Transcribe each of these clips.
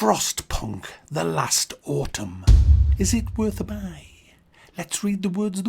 Frostpunk, The Last Autumn. Is it worth a buy? Let's read the words of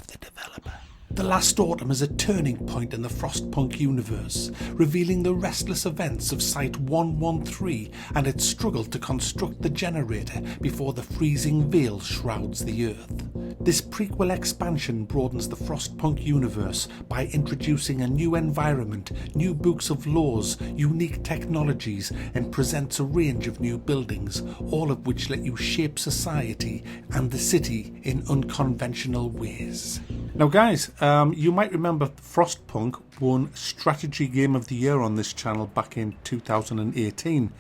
the developer. The Last Autumn is a turning point in the Frostpunk universe, revealing the restless events of Site 113 and its struggle to construct the generator before the freezing veil shrouds the Earth. This prequel expansion broadens the Frostpunk universe by introducing a new environment, new books of laws, unique technologies, and presents a range of new buildings, all of which let you shape society and the city in unconventional ways. Now guys, you might remember Frostpunk won Strategy Game of the Year on this channel back in 2018,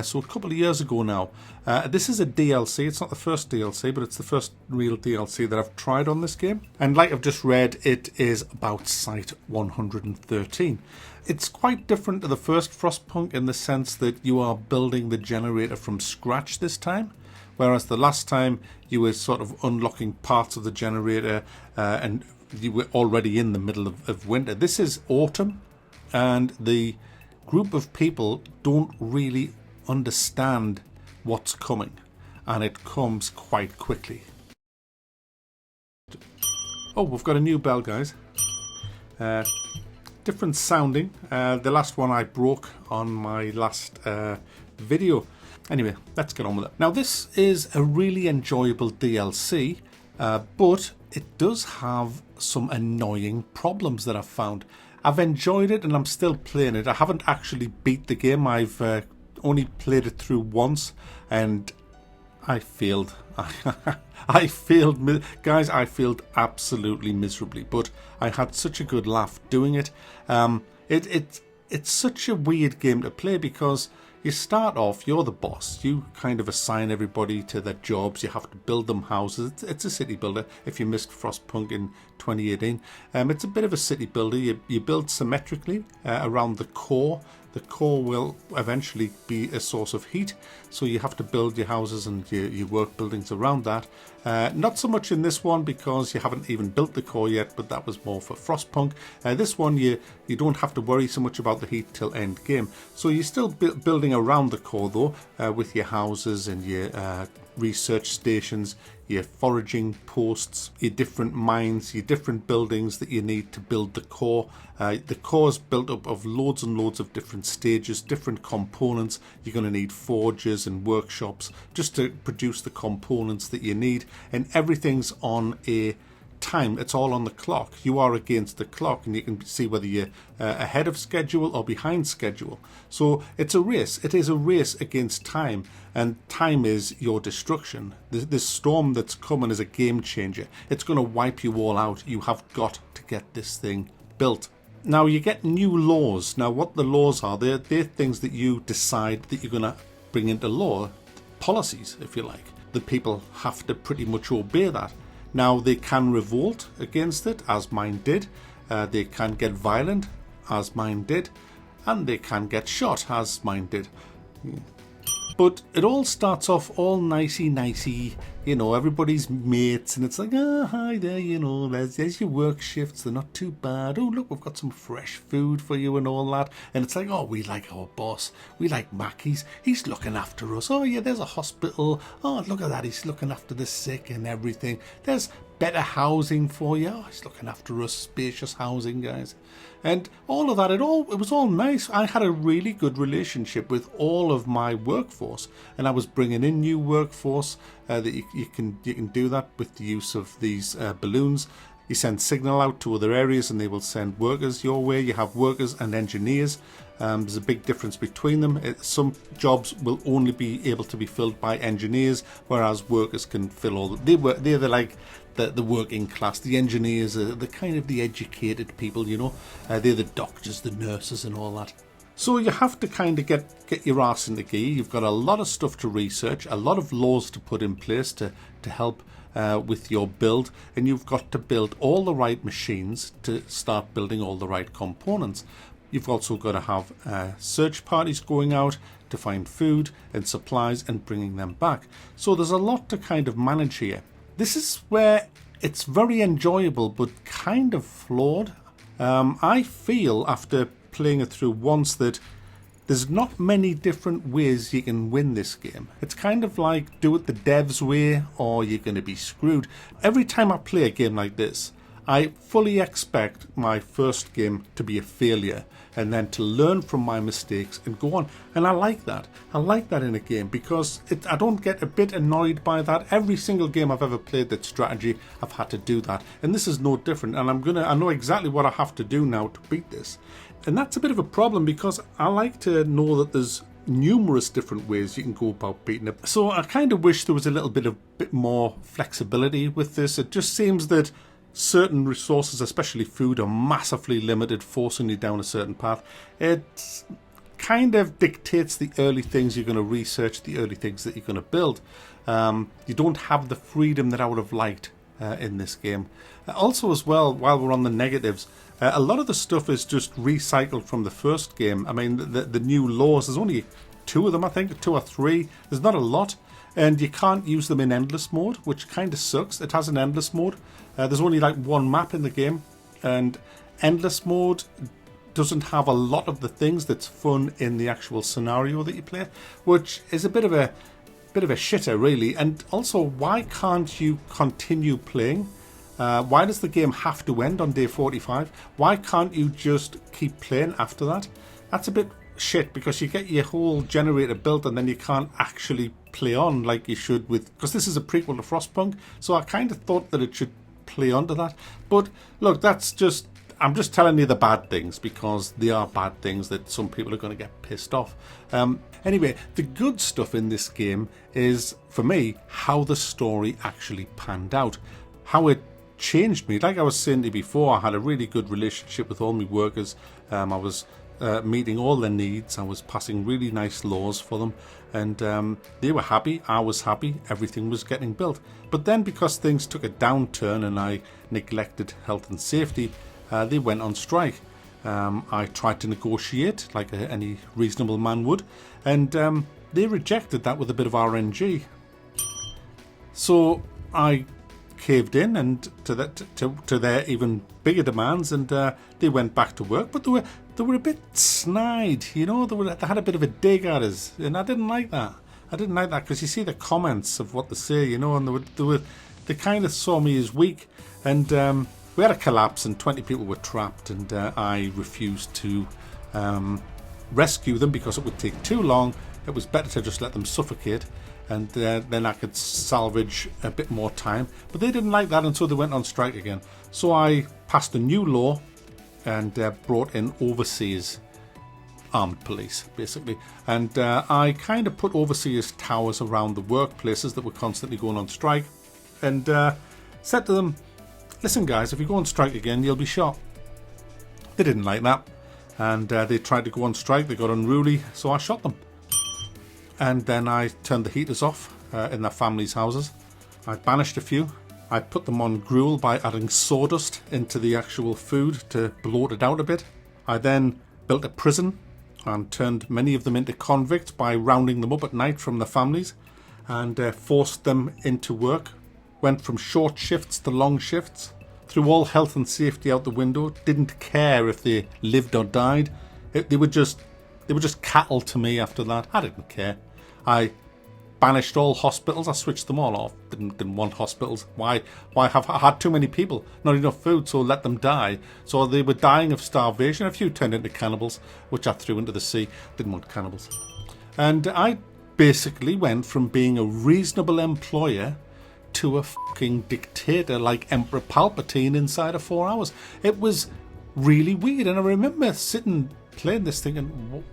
so a couple of years ago now. This is a DLC. It's not the first DLC, but it's the first real DLC that I've tried on this game. And like I've just read, it is about Site 113. It's quite different to the first Frostpunk in the sense that you are building the generator from scratch this time. Whereas the last time you were sort of unlocking parts of the generator and you were already in the middle of winter. This is autumn, and the group of people don't really understand what's coming, and it comes quite quickly. Oh, we've got a new bell, guys. Different sounding. The last one I broke on my last video. Anyway, let's get on with it. Now, this is a really enjoyable DLC, but it does have some annoying problems that I've found. I've enjoyed it and I'm still playing it. I haven't actually beat the game. I've only played it through once and I failed. I failed, guys. I failed absolutely miserably, but I had such a good laugh doing it. It's such a weird game to play because you start off, you're the boss. You kind of assign everybody to their jobs. You have to build them houses. It's a city builder. If you missed Frostpunk in 2018, it's a bit of a city builder. You build symmetrically around the core. The core will eventually be a source of heat, so you have to build your houses and your work buildings around that. Not so much in this one because you haven't even built the core yet, but that was more for Frostpunk. This one you don't have to worry so much about the heat till end game. So you're still building around the core though, with your houses and your research stations, your foraging posts, your different mines, your different buildings that you need to build the core. The core is built up of loads and loads of different stages, different components. You're going to need forges and workshops just to produce the components that you need, and everything's on a time. It's all on the clock. You are against the clock, and you can see whether you're ahead of schedule or behind schedule. So it's a race. It is a race against time, and time is your destruction. This storm that's coming is a game changer. It's going to wipe you all out. You have got to get this thing built. Now you get new laws. Now what the laws are, they're things that you decide that you're going to bring into law, policies if you like. The people have to pretty much obey that. Now they can revolt against it, as mine did. They can get violent, as mine did. And they can get shot, as mine did. But it all starts off all nicey, you know, everybody's mates, and it's like, oh, hi there, you know, there's your work shifts, they're not too bad. Oh, look, we've got some fresh food for you and all that. And it's like, oh, we like our boss. We like Mac, he's looking after us. Oh, yeah, there's a hospital. Oh, look at that, he's looking after the sick and everything. There's better housing for you. Oh, he's looking after us, spacious housing, guys. And all of that, it was all nice. I had a really good relationship with all of my workforce, and I was bringing in new workforce. That you can do that with the use of these balloons. You send signal out to other areas, and they will send workers your way. You have workers and engineers. There's a big difference between them. Some jobs will only be able to be filled by engineers, whereas workers can fill all. They're like the working class. The engineers are the kind of the educated people, you know. They're the doctors, the nurses, and all that. So you have to kind of get your arse into gear. You've got a lot of stuff to research, a lot of laws to put in place to help with your build, and you've got to build all the right machines to start building all the right components. You've also got to have search parties going out to find food and supplies and bringing them back. So there's a lot to kind of manage here. This is where it's very enjoyable but kind of flawed. I feel after playing it through once that there's not many different ways you can win this game. It's kind of like do it the devs way or you're going to be screwed. Every time I play a game like this, I fully expect my first game to be a failure and then to learn from my mistakes and go on. And I like that. I like that in a game because I don't get a bit annoyed by that. Every single game I've ever played that's strategy, I've had to do that. And this is no different. And I know exactly what I have to do now to beat this. And that's a bit of a problem because I like to know that there's numerous different ways you can go about beating it. So I kind of wish there was a little bit more flexibility with this. It just seems that certain resources, especially food, are massively limited, forcing you down a certain path. It kind of dictates the early things you're going to research, the early things that you're going to build. You don't have the freedom that I would have liked in this game. Also as well, while we're on the negatives, a lot of the stuff is just recycled from the first game. I mean, the new laws, there's only 2 of them, I think, 2 or 3. There's not a lot. And you can't use them in endless mode, which kind of sucks. It has an endless mode. There's only like 1 map in the game. And endless mode doesn't have a lot of the things that's fun in the actual scenario that you play, which is a bit of a shitter, really. And also, why can't you continue playing? Why does the game have to end on day 45? Why can't you just keep playing after that? That's a bit shit because you get your whole generator built and then you can't actually play on like you should because this is a prequel to Frostpunk, so I kind of thought that it should play onto that. But look, I'm just telling you the bad things because they are bad things that some people are going to get pissed off. Anyway, the good stuff in this game is, for me, how the story actually panned out, how it changed me. Like I was saying to you before, I had a really good relationship with all my workers. I was meeting all their needs. I was passing really nice laws for them, and they were happy. I was happy. Everything was getting built. But then, because things took a downturn and I neglected health and safety, they went on strike. I tried to negotiate like any reasonable man would, and they rejected that with a bit of RNG. So I caved in and to their even bigger demands, and they went back to work. But they were a bit snide, you know. They had a bit of a dig at us, and I didn't like that. I didn't like that because you see the comments of what they say, you know, and they kind of saw me as weak. And we had a collapse, and 20 people were trapped, and I refused to rescue them because it would take too long. It was better to just let them suffocate, and then I could salvage a bit more time. But they didn't like that, and so they went on strike again. So I passed a new law and brought in overseas armed police, basically. And I kind of put overseas towers around the workplaces that were constantly going on strike, and said to them, listen guys, if you go on strike again, you'll be shot. They didn't like that, and they tried to go on strike. They got unruly, so I shot them. And then I turned the heaters off in their families' houses. I banished a few. I put them on gruel by adding sawdust into the actual food to bloat it out a bit. I then built a prison and turned many of them into convicts by rounding them up at night from their families, and forced them into work. Went from short shifts to long shifts. Threw all health and safety out the window. Didn't care if they lived or died. They were just cattle to me after that. I didn't care. I banished all hospitals. I switched them all off. Didn't want hospitals. Why have I had too many people? Not enough food, so let them die. So they were dying of starvation. A few turned into cannibals, which I threw into the sea. Didn't want cannibals. And I basically went from being a reasonable employer to a fucking dictator like Emperor Palpatine inside of 4 hours. It was really weird, and I remember sitting playing this thing and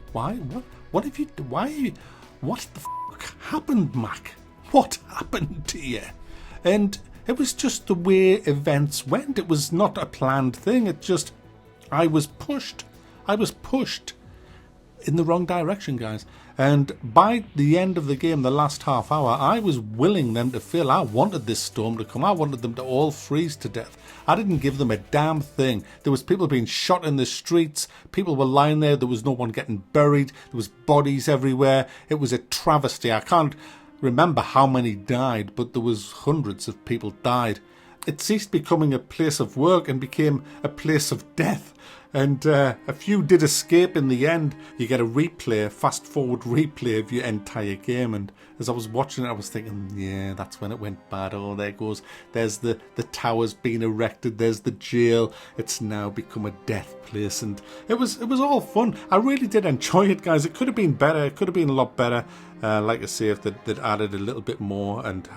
what the fuck happened, Mac? What happened to you? And it was just the way events went. It was not a planned thing. It just, I was pushed in the wrong direction, guys. And by the end of the game, the last half hour, I was willing them to fail. I wanted this storm to come. I wanted them to all freeze to death. I didn't give them a damn thing. There was people being shot in the streets. People were lying there. There was no one getting buried. There was bodies everywhere. It was a travesty. I can't remember how many died, but there was hundreds of people died. It ceased becoming a place of work and became a place of death. And a few did escape in the end. You get a replay, fast forward replay of your entire game. And as I was watching it, I was thinking, yeah, that's when it went bad. Oh, there goes. There's the towers being erected. There's the jail. It's now become a death place. And it was all fun. I really did enjoy it, guys. It could have been better. It could have been a lot better. Like I say, if they'd added a little bit more and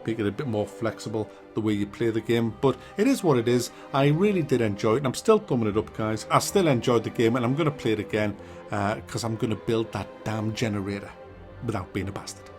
make it a bit more flexible the way you play the game. But it is what it is. I really did enjoy it, and I'm still thumbing it up, guys. I still enjoyed the game, and I'm going to play it again because I'm going to build that damn generator without being a bastard.